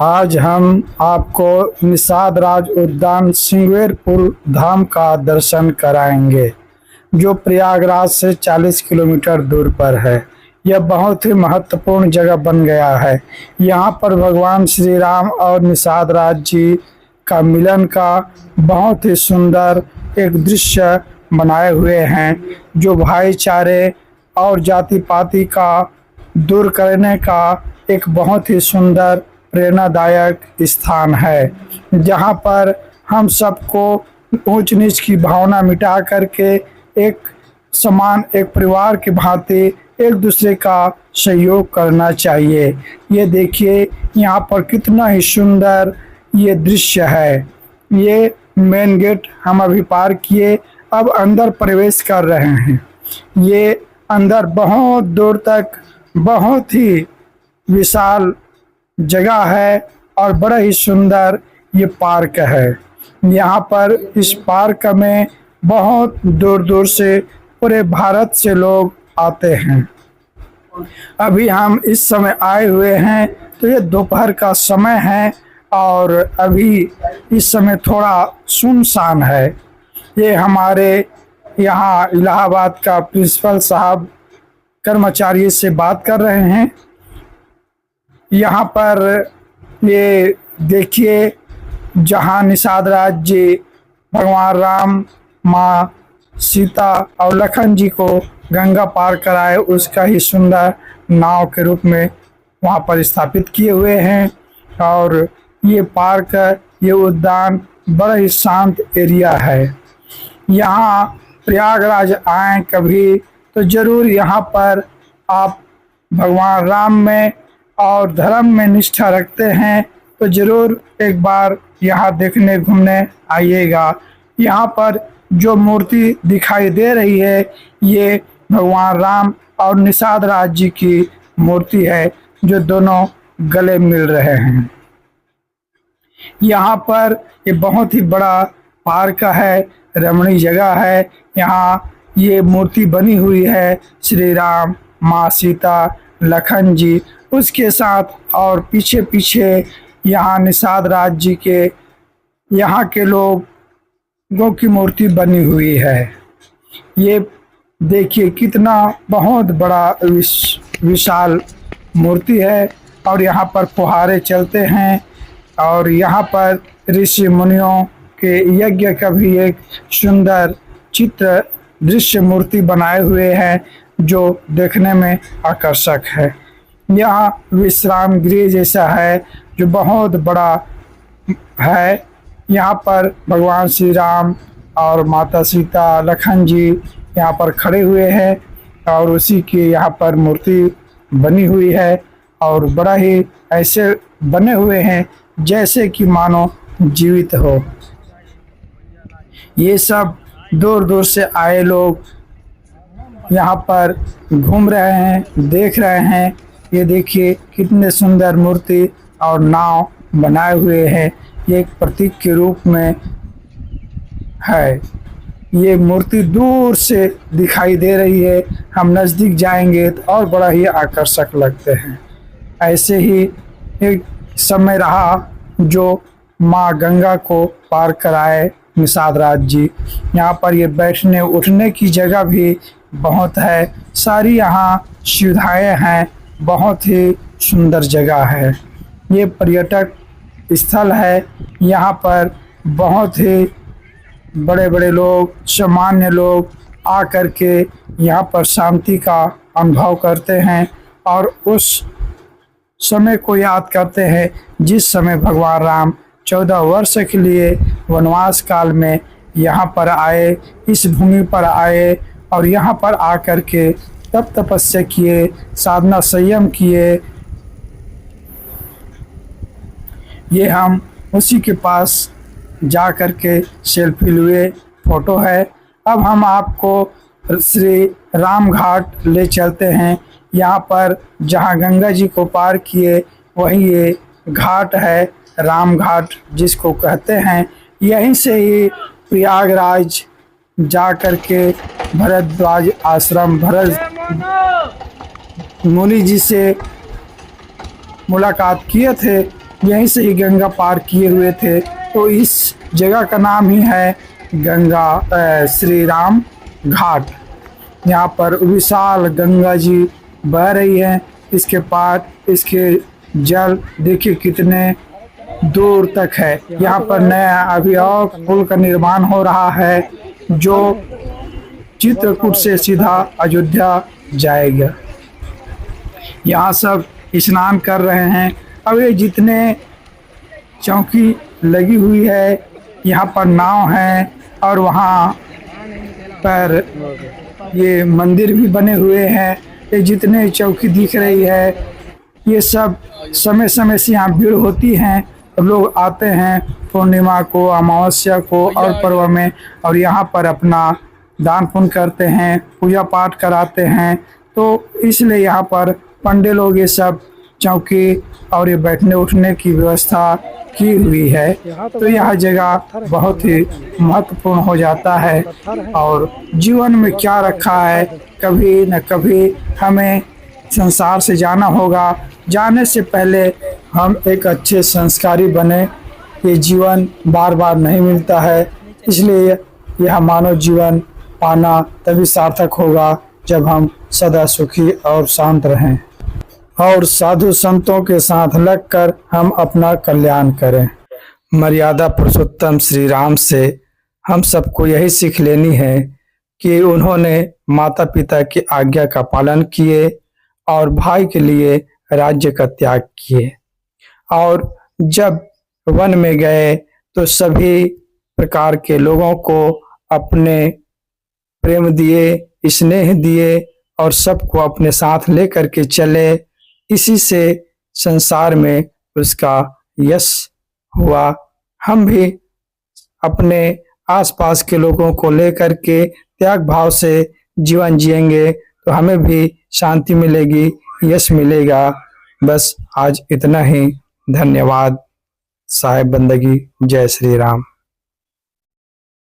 आज हम आपको निषाद राज उद्यान सिंगवेरपुर धाम का दर्शन कराएंगे, जो प्रयागराज से 40 किलोमीटर दूर पर है। यह बहुत ही महत्वपूर्ण जगह बन गया है। यहाँ पर भगवान श्री राम और निषाद राज जी का मिलन का बहुत ही सुंदर एक दृश्य बनाए हुए हैं, जो भाईचारे और जाति पाति का दूर करने का एक बहुत ही सुंदर प्रेरणादायक स्थान है, जहाँ पर हम सबको ऊंच नीच की भावना मिटा करके एक समान एक परिवार की भांति एक दूसरे का सहयोग करना चाहिए। ये देखिए यहाँ पर कितना ही सुंदर ये दृश्य है। ये मेन गेट हम अभी पार किए, अब अंदर प्रवेश कर रहे हैं। ये अंदर बहुत दूर तक बहुत ही विशाल जगह है और बड़ा ही सुंदर ये पार्क है। यहाँ पर इस पार्क में बहुत दूर दूर से पूरे भारत से लोग आते हैं। अभी हम इस समय आए हुए हैं तो ये दोपहर का समय है और अभी इस समय थोड़ा सुनसान है। ये हमारे यहाँ इलाहाबाद का प्रिंसिपल साहब कर्मचारी से बात कर रहे हैं। यहाँ पर ये देखिए, जहाँ निषाद राज जी भगवान राम, माँ सीता और लखन जी को गंगा पार कराए, उसका ही सुंदर नाव के रूप में वहाँ पर स्थापित किए हुए हैं। और ये पार्क, ये उद्यान बड़ा ही शांत एरिया है। यहाँ प्रयागराज आएँ कभी तो ज़रूर यहाँ पर आप भगवान राम में और धर्म में निष्ठा रखते हैं तो ज़रूर एक बार यहाँ देखने घूमने आइएगा। यहाँ पर जो मूर्ति दिखाई दे रही है, ये भगवान राम और निषाद राज जी की मूर्ति है, जो दोनों गले मिल रहे हैं। यहाँ पर ये बहुत ही बड़ा पार्क है, रमणीय जगह है। यहाँ ये मूर्ति बनी हुई है श्री राम, माँ सीता, लखन जी उसके साथ, और पीछे पीछे यहाँ निषाद राज जी के यहाँ के लोगों की मूर्ति बनी हुई है। ये देखिए कितना बहुत बड़ा विशाल मूर्ति है और यहाँ पर फुहारे चलते हैं और यहाँ पर ऋषि मुनियों के यज्ञ का भी एक सुंदर चित्र दृश्य मूर्ति बनाए हुए हैं, जो देखने में आकर्षक है। यहाँ विश्राम गृह जैसा है जो बहुत बड़ा है। यहाँ पर भगवान श्री राम और माता सीता, लखन जी यहाँ पर खड़े हुए हैं और उसी की यहाँ पर मूर्ति बनी हुई है और बड़ा ही ऐसे बने हुए हैं जैसे कि मानो जीवित हो। ये सब दूर दूर से आए लोग यहाँ पर घूम रहे हैं, देख रहे हैं। ये देखिए कितने सुंदर मूर्ति और नाव बनाए हुए हैं। ये एक प्रतीक के रूप में है। ये मूर्ति दूर से दिखाई दे रही है, हम नज़दीक जाएंगे तो और बड़ा ही आकर्षक लगते हैं। ऐसे ही एक समय रहा जो माँ गंगा को पार कराए निषाद राज जी। यहाँ पर ये बैठने उठने की जगह भी बहुत है, सारी यहाँ सुविधाएं हैं, बहुत ही सुंदर जगह है। ये पर्यटक स्थल है। यहाँ पर बहुत ही बड़े बड़े लोग, सामान्य लोग आकर के यहाँ पर शांति का अनुभव करते हैं और उस समय को याद करते हैं जिस समय भगवान राम 14 वर्ष के लिए वनवास काल में यहाँ पर आए, इस भूमि पर आए और यहाँ पर आकर के तप तपस्या किए, साधना संयम किए। ये हम उसी के पास जा कर के सेल्फी लिए फ़ोटो है। अब हम आपको श्री राम घाट ले चलते हैं। यहाँ पर जहाँ गंगा जी को पार किए वहीं ये घाट है, राम घाट जिसको कहते हैं। यहीं से ही प्रयागराज जा कर के भरद्वाज आश्रम भरत मुनि जी से मुलाकात किए थे यहीं से ही गंगा पार किए हुए थे। तो इस जगह का नाम ही है गंगा श्री राम घाट। यहाँ पर विशाल गंगा जी बह रही है। इसके पार इसके जल देखिए कितने दूर तक है। यहाँ पर नया अभी और पुल का निर्माण हो रहा है जो चित्रकूट से सीधा अयोध्या जाएगा। यहाँ सब स्नान कर रहे हैं। अब ये जितने चौकी लगी हुई है, यहाँ पर नाव है और वहाँ पर ये मंदिर भी बने हुए हैं। ये जितने चौकी दिख रही है, ये सब समय समय से यहाँ भीड़ होती है। लोग आते हैं पूर्णिमा को, अमावस्या को और पर्व में, और यहाँ पर अपना दान पुण्य करते हैं, पूजा पाठ कराते हैं। तो इसलिए यहाँ पर पंडे लोग ये सब चौकी और ये बैठने उठने की व्यवस्था की हुई है। तो यह जगह बहुत ही महत्वपूर्ण हो जाता है और जीवन में क्या रखा है, कभी न कभी हमें संसार से जाना होगा। जाने से पहले हम एक अच्छे संस्कारी बने। ये जीवन बार बार नहीं मिलता है, इसलिए यह मानव जीवन पाना तभी सार्थक होगा जब हम सदा सुखी और शांत रहें और साधु संतों के साथ लगकर हम अपना कल्याण करें। मर्यादा पुरुषोत्तम श्री राम से हम सबको यही सीख लेनी है कि उन्होंने माता पिता की आज्ञा का पालन किए और भाई के लिए राज्य का त्याग किए, और जब वन में गए तो सभी प्रकार के लोगों को अपने प्रेम दिए, स्नेह दिए और सबको अपने साथ लेकर के चले। इसी से संसार में उसका यश हुआ। हम भी अपने आसपास के लोगों को लेकर के त्याग भाव से जीवन जिएंगे तो हमें भी शांति मिलेगी, यश मिलेगा। बस आज इतना ही। धन्यवाद। साहेब बंदगी। जय श्री राम।